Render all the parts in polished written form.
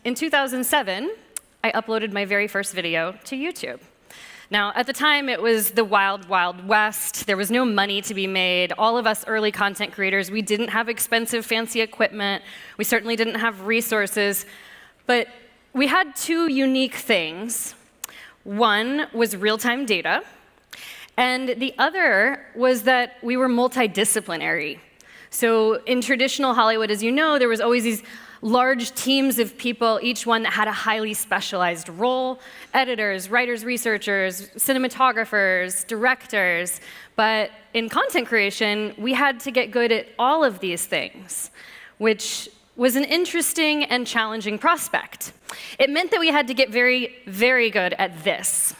in 2007, I uploaded my very first video to YouTube. Now, at the time, it was the wild, wild west. There was no money to be made. All of us early content creators, we didn't have expensive, fancy equipment. We certainly didn't have resources. But we had two unique things. One was real-time data, and the other was that we were multidisciplinary. So in traditional Hollywood, as you know, there was always these large teams of people, each one that had a highly specialized role: editors, writers, researchers, cinematographers, directors. But in content creation, we had to get good at all of these things, which was an interesting and challenging prospect. It meant that we had to get very, very good at this,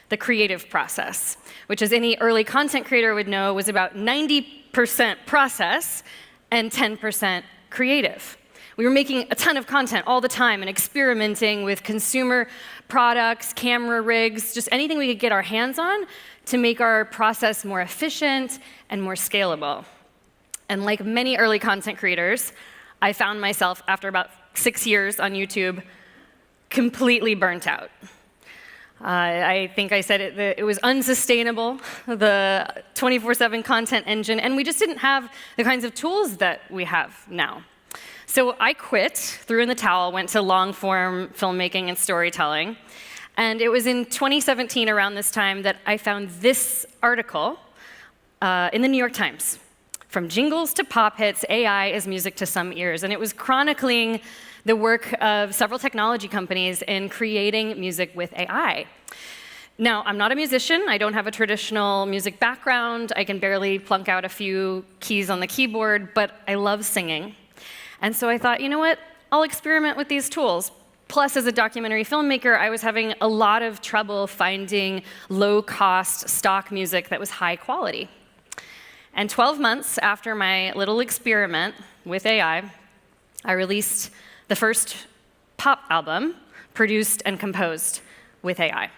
the creative process, which, as any early content creator would know, was about 90% process and 10% creative. We were making a ton of content all the time and experimenting with consumer products, camera rigs, just anything we could get our hands on to make our process more efficient and more scalable. And like many early content creators, I found myself, after about 6 years on YouTube, completely burnt out. I think I said it was unsustainable, the 24/7 content engine, and we just didn't have the kinds of tools that we have now. So I quit, threw in the towel, went to long-form filmmaking and storytelling. And it was in 2017, around this time, that I found this article in the New York Times. From jingles to pop hits, AI is music to some ears. And it was chronicling the work of several technology companies in creating music with AI. Now, I'm not a musician. I don't have a traditional music background. I can barely plunk out a few keys on the keyboard, but I love singing. And so I thought, you know what? I'll experiment with these tools. Plus, as a documentary filmmaker, I was having a lot of trouble finding low-cost stock music that was high quality. And 12 months after my little experiment with AI, I released the first pop album produced and composed with AI.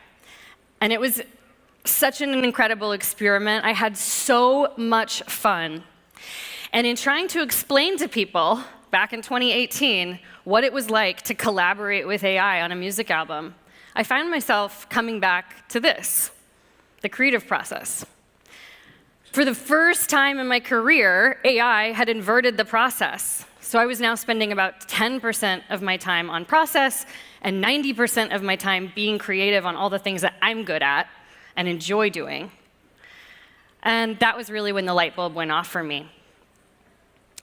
And it was such an incredible experiment. I had so much fun. And in trying to explain to people back in 2018 what it was like to collaborate with AI on a music album, I found myself coming back to this, the creative process. For the first time in my career, AI had inverted the process. So I was now spending about 10% of my time on process and 90% of my time being creative on all the things that I'm good at and enjoy doing. And that was really when the light bulb went off for me.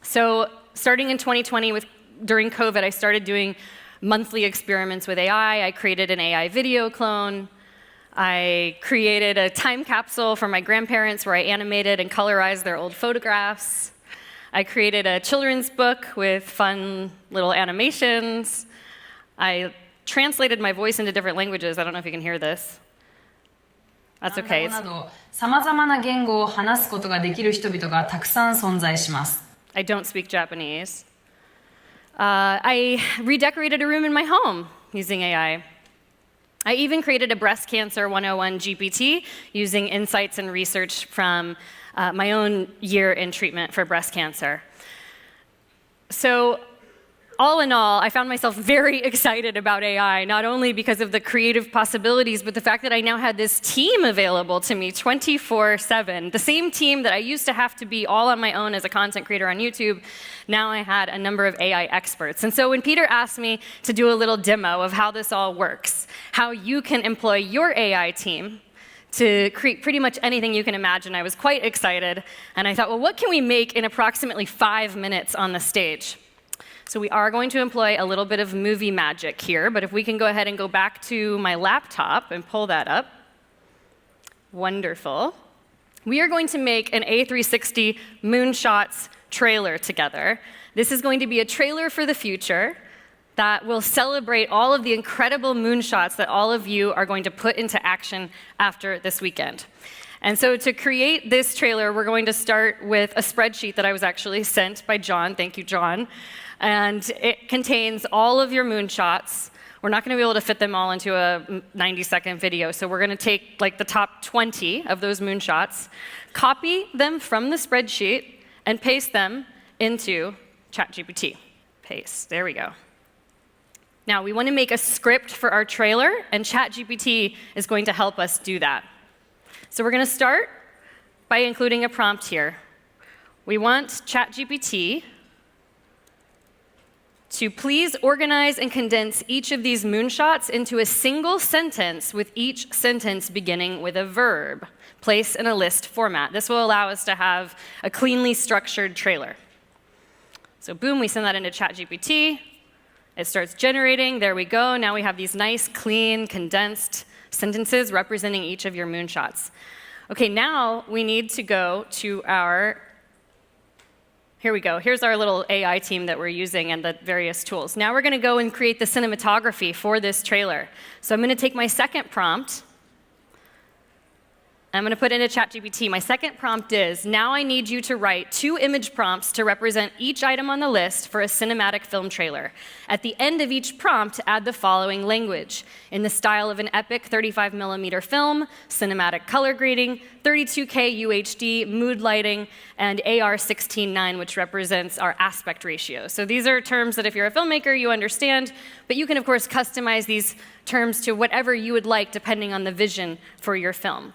So starting in 2020, during COVID, I started doing monthly experiments with AI. I created an AI video clone. I created a time capsule for my grandparents where I animated and colorized their old photographs. I created a children's book with fun little animations. I translated my voice into different languages. I don't know if you can hear this. That's okay. 様々な言語を話すことができる人々がたくさん存在します。I don't speak Japanese. I redecorated a room in my home using AI. I even created a breast cancer 101 GPT using insights and research from my own year in treatment for breast cancer. So all in all, I found myself very excited about AI, not only because of the creative possibilities, but the fact that I now had this team available to me 24/7. The same team that I used to have to be all on my own as a content creator on YouTube, now I had a number of AI experts. And so when Peter asked me to do a little demo of how this all works, how you can employ your AI team to create pretty much anything you can imagine, I was quite excited. And I thought, well, what can we make in approximately 5 minutes on the stage? So we are going to employ a little bit of movie magic here, but if we can go ahead and go back to my laptop and pull that up. Wonderful. We are going to make an A360 Moonshots trailer together. This is going to be a trailer for the future that will celebrate all of the incredible moonshots that all of you are going to put into action after this weekend. And so to create this trailer, we're going to start with a spreadsheet that I was actually sent by John. Thank you, John. And it contains all of your moonshots. We're not going to be able to fit them all into a 90-second video, so we're going to take like the top 20 of those moonshots, copy them from the spreadsheet, and paste them into ChatGPT. Paste. There we go. Now, we want to make a script for our trailer, and ChatGPT is going to help us do that. So we're going to start by including a prompt here. We want ChatGPT to please organize and condense each of these moonshots into a single sentence, with each sentence beginning with a verb, placed in a list format. This will allow us to have a cleanly structured trailer. So boom, we send that into ChatGPT. It starts generating. There we go. Now we have these nice, clean, condensed sentences representing each of your moonshots. OK, now we need to go to our here we go. Here's our little AI team that we're using and the various tools. Now we're going to go and create the cinematography for this trailer. So I'm going to take my second prompt. I'm going to put into ChatGPT. My second prompt is, now I need you to write 2 image prompts to represent each item on the list for a cinematic film trailer. At the end of each prompt, add the following language: in the style of an epic 35mm film, cinematic color grading, 32K UHD, mood lighting, and AR 16:9, which represents our aspect ratio. So these are terms that if you're a filmmaker, you understand, but you can, of course, customize these terms to whatever you would like depending on the vision for your film.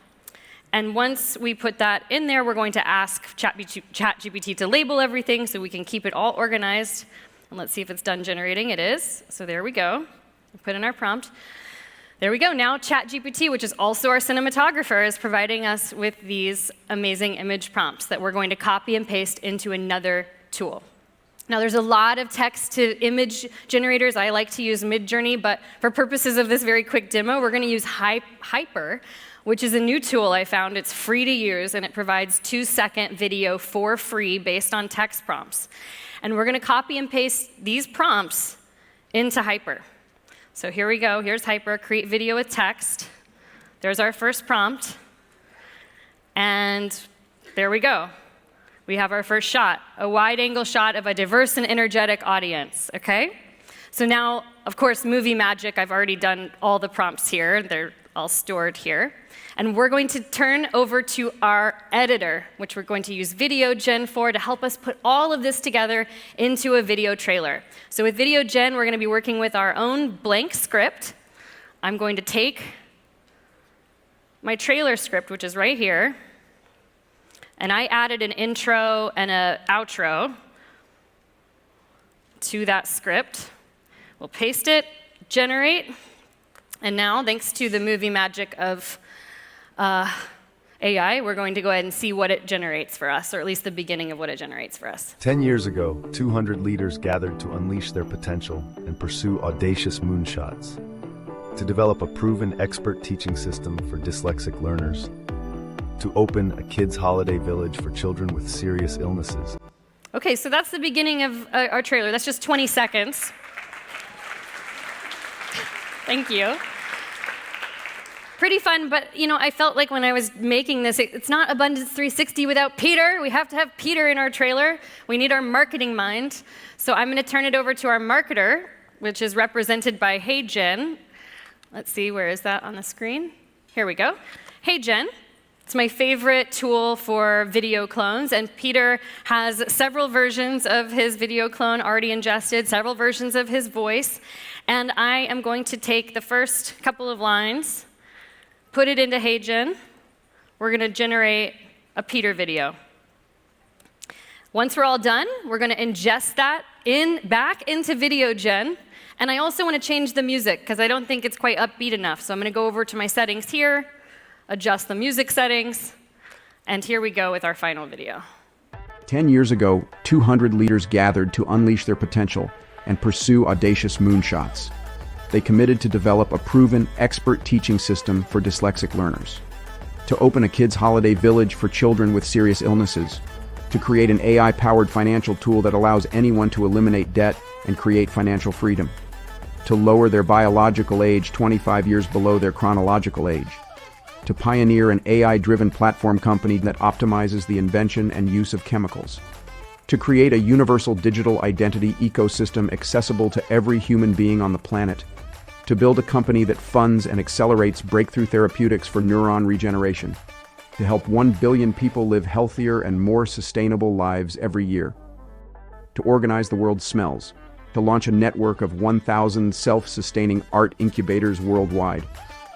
And once we put that in there, we're going to ask ChatGPT to label everything so we can keep it all organized. And let's see if it's done generating. It is. So there we go. We put in our prompt. There we go. Now ChatGPT, which is also our cinematographer, is providing us with these amazing image prompts that we're going to copy and paste into another tool. Now, there's a lot of text-to-image generators. I like to use Midjourney, but for purposes of this very quick demo, we're going to use Hyper, which is a new tool I found. It's free to use, and it provides 2-second video for free based on text prompts. And we're going to copy and paste these prompts into Hyper. So here we go. Here's Hyper, create video with text. There's our first prompt. And there we go. We have our first shot, a wide-angle shot of a diverse and energetic audience, okay? So now, of course, movie magic, I've already done all the prompts here. They're all stored here. And we're going to turn over to our editor, which we're going to use Video Gen for to help us put all of this together into a video trailer. So with Video Gen, we're going to be working with our own blank script. I'm going to take my trailer script, which is right here, and I added an intro and an outro to that script. We'll paste it, generate, and now, thanks to the movie magic of AI, we're going to go ahead and see what it generates for us, or at least the beginning of what it generates for us. 10 years ago, 200 leaders gathered to unleash their potential and pursue audacious moonshots, to develop a proven expert teaching system for dyslexic learners, to open a kids' holiday village for children with serious illnesses. Okay, so that's the beginning of our trailer. That's just 20 seconds. Thank you. Pretty fun, but you know, I felt like when I was making this, it's not Abundance 360 without Peter. We have to have Peter in our trailer. We need our marketing mind. So I'm going to turn it over to our marketer, which is represented by Hey Jen. Let's see, where is that on the screen? Here we go. Hey Jen. It's my favorite tool for video clones, and Peter has several versions of his video clone already ingested, several versions of his voice, and I am going to take the first couple of lines, put it into Hey Jen. We're going to generate a Peter video. Once we're all done, we're going to ingest that back into Video Gen, and I also want to change the music because I don't think it's quite upbeat enough, so I'm going to go over to my settings here, adjust the music settings, and here we go with our final video. 10 years ago, 200 leaders gathered to unleash their potential and pursue audacious moonshots. They committed to develop a proven, expert teaching system for dyslexic learners, to open a kids' holiday village for children with serious illnesses, to create an AI-powered financial tool that allows anyone to eliminate debt and create financial freedom, to lower their biological age 25 years below their chronological age, to pioneer an AI-driven platform company that optimizes the invention and use of chemicals, to create a universal digital identity ecosystem accessible to every human being on the planet, to build a company that funds and accelerates breakthrough therapeutics for neuron regeneration, to help 1 billion people live healthier and more sustainable lives every year, to organize the world's smells, to launch a network of 1,000 self-sustaining art incubators worldwide,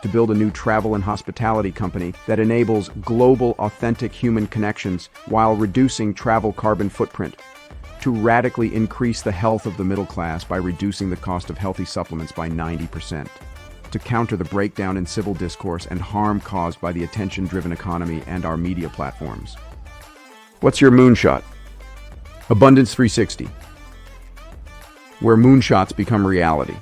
to build a new travel and hospitality company that enables global, authentic human connections while reducing travel carbon footprint, to radically increase the health of the middle class by reducing the cost of healthy supplements by 90%, to counter the breakdown in civil discourse and harm caused by the attention-driven economy and our media platforms. What's your moonshot? Abundance 360, where moonshots become reality.